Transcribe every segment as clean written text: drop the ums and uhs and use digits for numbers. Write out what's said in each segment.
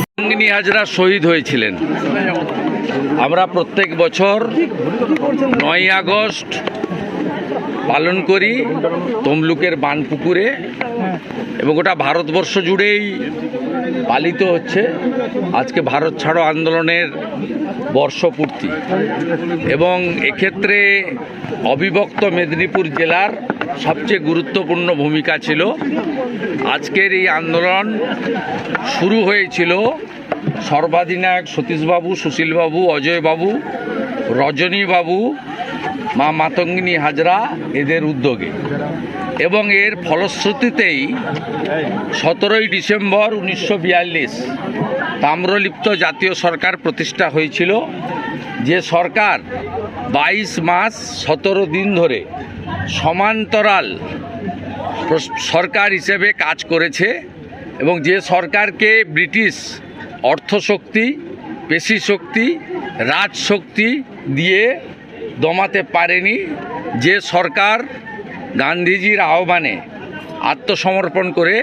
মাতঙ্গিনী হাজরা শহীদ হয়েছিলেন। আমরা প্রত্যেক বছর 9ই আগস্ট পালন করি তমলুকের বানপুকুরে, এবং গোটা ভারতবর্ষ জুড়েই পালিত হচ্ছে। আজকে ভারত ছাড়ো আন্দোলনের বর্ষপূর্তি, এবং এক্ষেত্রে অবিভক্ত মেদিনীপুর জেলার সবচেয়ে গুরুত্বপূর্ণ ভূমিকা ছিল। আজকের এই আন্দোলন শুরু হয়েছিল সর্বাধিনায়ক সতীশবাবু, সুশীলবাবু, অজয়বাবু, রজনীবাবু, মা মাতঙ্গিনী হাজরা এদের উদ্যোগে, এবং এর ফলশ্রুতিতেই 17ই ডিসেম্বর 1942 তাম্রলিপ্ত জাতীয় সরকার প্রতিষ্ঠা হয়েছিল, যে সরকার 22 মাস 17 দিন ধরে সমান্তরাল সরকার হিসেবে কাজ করেছে, এবং যে সরকারকে ব্রিটিশ অর্থশক্তি, পেশিশক্তি, রাজশক্তি দিয়ে দমাতে পারেনি, যে সরকার গান্ধীজির আহ্বানে আত্মসমর্পণ করে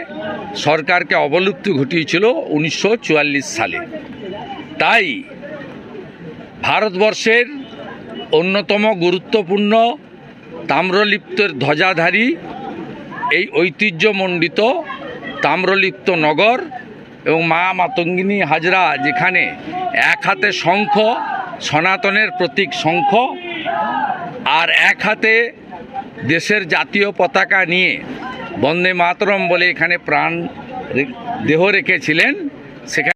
সরকারকে অবলুপ্তি ঘটিয়েছিল 1944 সালে। তাই ভারতবর্ষের অন্যতম গুরুত্বপূর্ণ তাম্রলিপ্তের ধ্বজাধারী এই ঐতিহ্যমণ্ডিত তাম্রলিপ্ত নগর, এবং মা মাতঙ্গিনী হাজরা যেখানে এক হাতে শঙ্খ, সনাতনের প্রতীক শঙ্খ, আর এক হাতে দেশের জাতীয় পতাকা নিয়ে বন্দে মাতরম বলে এখানে প্রাণ দেহ রেখেছিলেন, সেখানে